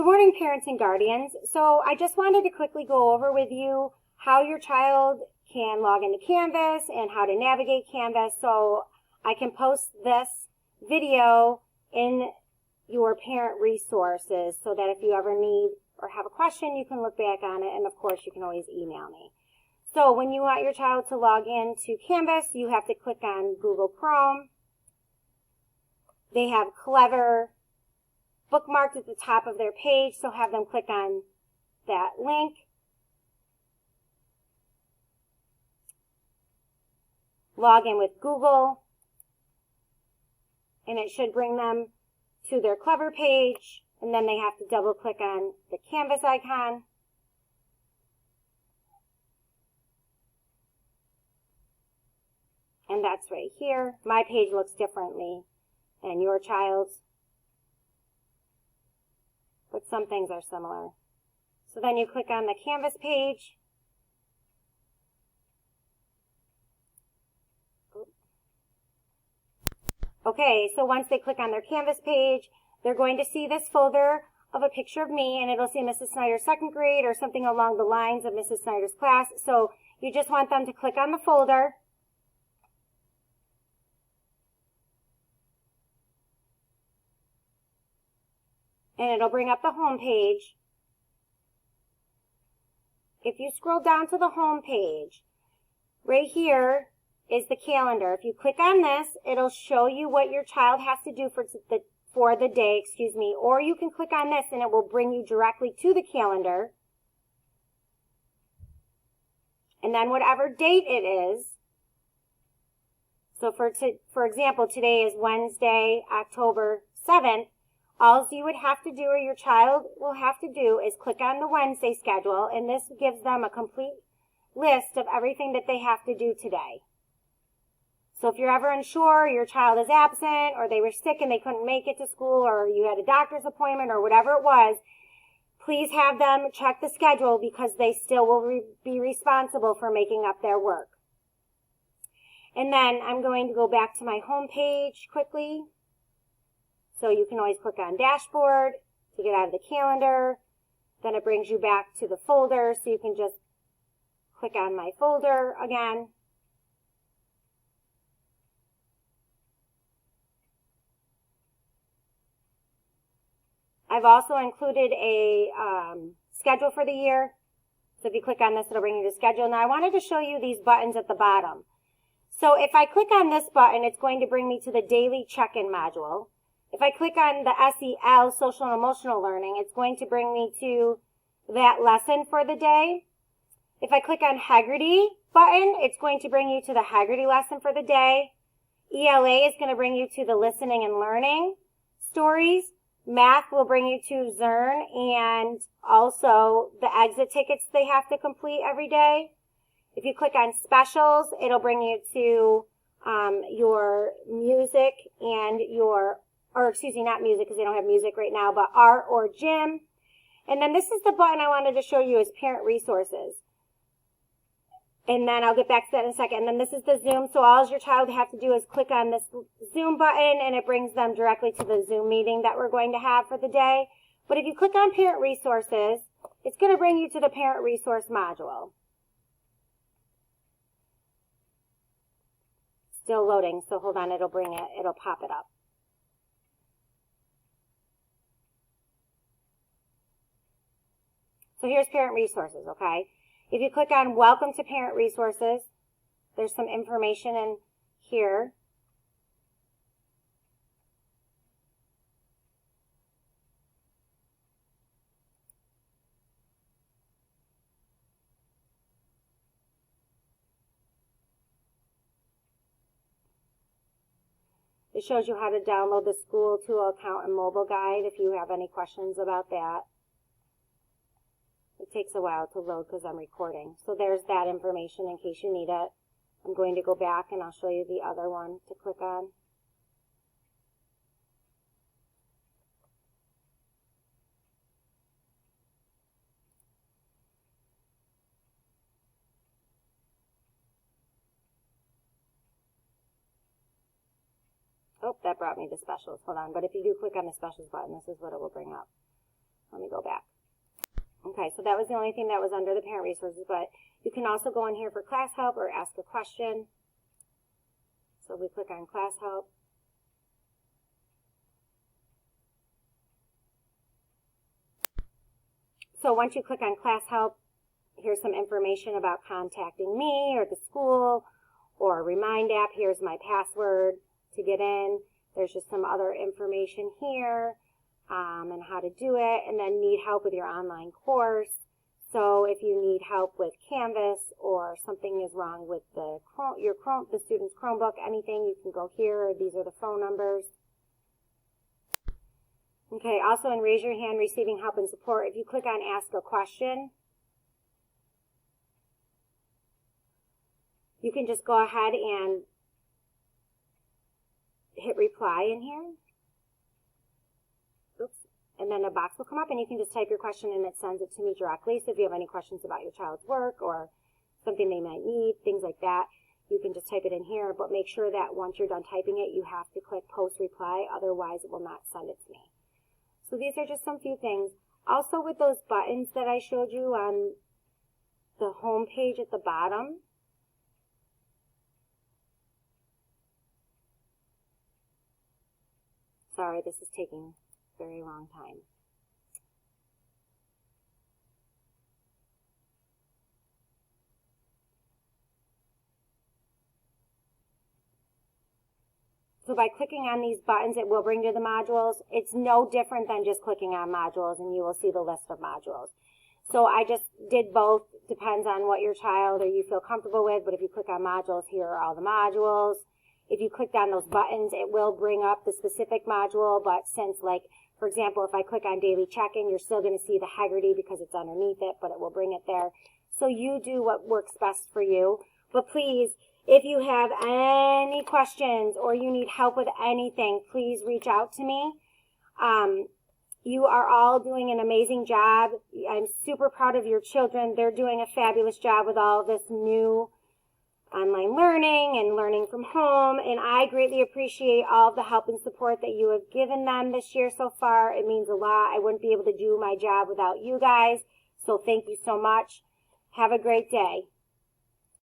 Good morning, parents and guardians. So I just wanted to quickly go over with you how your child can log into Canvas and how to navigate Canvas so I can post this video in your parent resources so that if you ever need or have a question, you can look back on it, and of course you can always email me. So when you want your child to log into Canvas, you have to click on Google Chrome. They have Clever bookmarked at the top of their page, so have them click on that link. Log in with Google, and it should bring them to their Clever page, and then they have to double click on the Canvas icon. And that's right here. My page looks differently than your child's, but some things are similar. So then you click on the Canvas page. Okay, so once they click on their Canvas page, they're going to see this folder of a picture of me, and it'll say Mrs. Snyder's second grade or something along the lines of Mrs. Snyder's class. So you just want them to click on the folder. And it'll bring up the home page. If you scroll down to the home page, right here is the calendar. If you click on this, it'll show you what your child has to do for the day, or you can click on this and it will bring you directly to the calendar. And then whatever date it is, so for example, today is Wednesday, October 7th, all you would have to do, or your child will have to do, is click on the Wednesday schedule, and this gives them a complete list of everything that they have to do today. So if you're ever unsure, your child is absent, or they were sick and they couldn't make it to school, or you had a doctor's appointment, or whatever it was, please have them check the schedule because they still will be responsible for making up their work. And then I'm going to go back to my home page quickly. So you can always click on Dashboard to get out of the calendar. Then it brings you back to the folder, so you can just click on my folder again. I've also included a schedule for the year. So if you click on this, it'll bring you to schedule. Now I wanted to show you these buttons at the bottom. So if I click on this button, it's going to bring me to the daily check-in module. If I click on the SEL, social and emotional learning, it's going to bring me to that lesson for the day. If I click on Heggerty button, it's going to bring you to the Heggerty lesson for the day. ELA is going to bring you to the listening and learning stories. Math will bring you to Zern and also the exit tickets they have to complete every day. If you click on specials, it'll bring you to your music and not music because they don't have music right now, but art or gym. And then this is the button I wanted to show you is parent resources. And then I'll get back to that in a second. And then this is the Zoom. So all your child have to do is click on this Zoom button and it brings them directly to the Zoom meeting that we're going to have for the day. But if you click on parent resources, it's going to bring you to the parent resource module. Still loading, so hold on, it'll pop it up. So here's parent resources, okay? If you click on Welcome to Parent Resources, there's some information in here. It shows you how to download the School Tool account and mobile guide if you have any questions about that. It takes a while to load because I'm recording. So there's that information in case you need it. I'm going to go back and I'll show you the other one to click on. Oh, that brought me to specials. Hold on. But if you do click on the specials button, this is what it will bring up. Let me go back. Okay, so that was the only thing that was under the parent resources, but you can also go in here for class help or ask a question. So we click on class help. So once you click on class help, here's some information about contacting me or the school, or Remind app. Here's my password to get in. There's just some other information here and how to do it, and then need help with your online course. So if you need help with Canvas or something is wrong with the student's Chromebook, anything, you can go here. These are the phone numbers. Okay, also in Raise Your Hand, Receiving Help and Support, if you click on Ask a Question, you can just go ahead and hit reply in here. Oops. And then a box will come up and you can just type your question and it sends it to me directly. So if you have any questions about your child's work or something they might need, things like that, you can just type it in here. But make sure that once you're done typing it, you have to click Post Reply. Otherwise, it will not send it to me. So these are just some few things. Also with those buttons that I showed you on the home page at the bottom, sorry, this is taking a very long time. So by clicking on these buttons, it will bring you the modules. It's no different than just clicking on modules, and you will see the list of modules. So I just did both. Depends on what your child or you feel comfortable with, but if you click on modules, here are all the modules. If you clicked on those buttons, it will bring up the specific module, but since, like, for example, if I click on daily check-in, you're still going to see the Haggerty because it's underneath it, but it will bring it there. So you do what works best for you. But please, if you have any questions or you need help with anything, please reach out to me. You are all doing an amazing job. I'm super proud of your children. They're doing a fabulous job with all this new online learning and learning from home, and I greatly appreciate all of the help and support that you have given them this year so far. It means a lot. I wouldn't be able to do my job without you guys, so thank you so much. Have a great day.